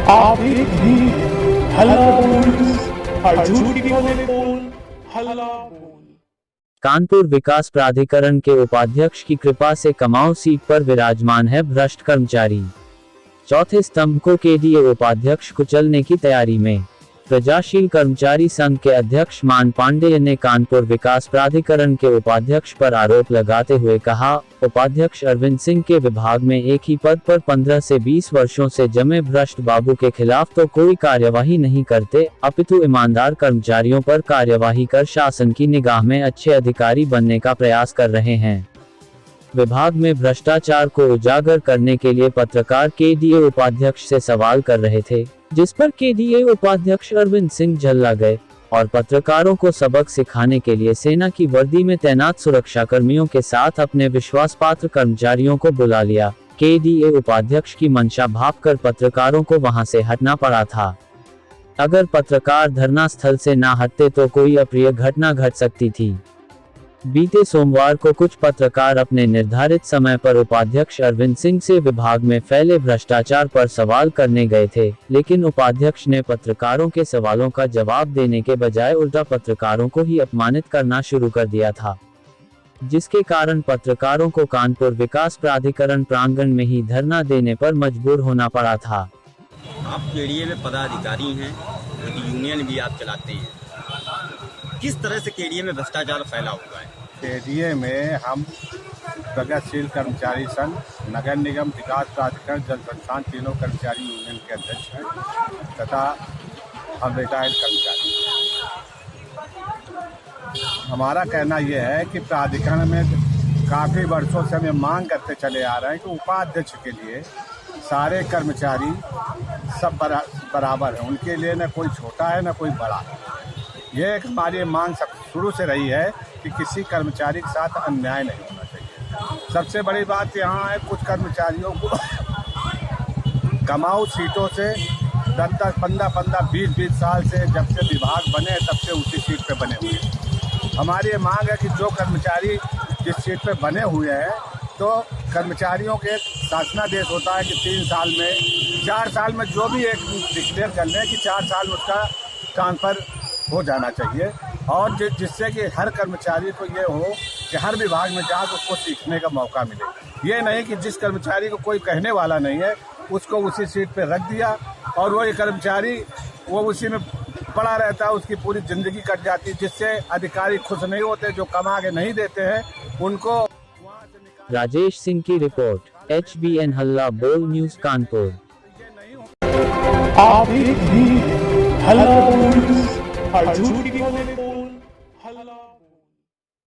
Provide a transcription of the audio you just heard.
आप एक भी हल्ला बोल, हर झूठ की बोल, हल्ला बोल। कानपुर विकास प्राधिकरण के उपाध्यक्ष की कृपा से कमाऊ सीट पर विराजमान है भ्रष्ट कर्मचारी। चौथे स्तंभ को केडीए उपाध्यक्ष कुचलने की तैयारी में। प्रजाशील कर्मचारी संघ के अध्यक्ष मान पांडेय ने कानपुर विकास प्राधिकरण के उपाध्यक्ष पर आरोप लगाते हुए कहा, उपाध्यक्ष अरविंद सिंह के विभाग में एक ही पद पर 15 से 20 वर्षों से जमे भ्रष्ट बाबू के खिलाफ तो कोई कार्यवाही नहीं करते, अपितु ईमानदार कर्मचारियों पर कार्यवाही कर शासन की निगाह में अच्छे अधिकारी बनने का प्रयास कर रहे हैं। विभाग में भ्रष्टाचार को उजागर करने के लिए पत्रकार केडीए उपाध्यक्ष से सवाल कर रहे थे, जिस पर केडीए उपाध्यक्ष अरविंद सिंह झल्ला गए और पत्रकारों को सबक सिखाने के लिए सेना की वर्दी में तैनात सुरक्षा कर्मियों के साथ अपने विश्वासपात्र कर्मचारियों को बुला लिया। केडीए उपाध्यक्ष की मंशा भांपकर पत्रकारों को वहां से हटना पड़ा था। अगर पत्रकार धरना स्थल से ना हटते तो कोई अप्रिय घटना घट सकती थी। बीते सोमवार को कुछ पत्रकार अपने निर्धारित समय पर उपाध्यक्ष अरविंद सिंह से विभाग में फैले भ्रष्टाचार पर सवाल करने गए थे, लेकिन उपाध्यक्ष ने पत्रकारों के सवालों का जवाब देने के बजाय उल्टा पत्रकारों को ही अपमानित करना शुरू कर दिया था, जिसके कारण पत्रकारों को कानपुर विकास प्राधिकरण प्रांगण में ही धरना देने पर मजबूर होना पड़ा था। आप केडीए में पदाधिकारी हैं, यूनियन भी आप चलाते हैं, किस तरह से केडीए में भ्रष्टाचार फैला हुआ है? केडीए में हम प्रगतिशील कर्मचारी संघ, नगर निगम विकास प्राधिकरण, जल संस्थान तीनों कर्मचारी यूनियन के अध्यक्ष हैं तथा हम रिटायर्ड कर्मचारी। हमारा कहना यह है कि प्राधिकरण में काफ़ी वर्षों से हम मांग करते चले आ रहे हैं कि उपाध्यक्ष के लिए सारे कर्मचारी सब बराबर हैं, उनके लिए न कोई छोटा है न कोई बड़ा है। ये एक हमारी मांग शुरू से रही है कि किसी कर्मचारी के साथ अन्याय नहीं होना चाहिए। सबसे बड़ी बात यहाँ है, कुछ कर्मचारियों को कमाऊ सीटों से 10-10, 15-15, 20-20 साल से जब से विभाग बने तब से उसी सीट पे बने हुए हैं। हमारी ये मांग है कि जो कर्मचारी जिस सीट पे बने हुए हैं, तो कर्मचारियों के शासनादेश होता है कि 3 साल में 4 साल में जो भी एक डिक्लेयर कर लें कि 4 साल में उसका ट्रांसफ़र हो जाना चाहिए, और जिससे कि हर कर्मचारी को ये हो कि हर विभाग में जाकर उसको सीखने का मौका मिले। ये नहीं कि जिस कर्मचारी को कोई कहने वाला नहीं है उसको उसी सीट पे रख दिया और वो कर्मचारी वो उसी में पड़ा रहता है, उसकी पूरी ज़िंदगी कट जाती है, जिससे अधिकारी खुश नहीं होते, जो कमा के नहीं देते हैं उनको। राजेश सिंह की रिपोर्ट, HBN हल्ला बोल न्यूज़ कानपुर। आप एक भी हल्ला बोल, हर झूठ की बोल, हल्ला बोल।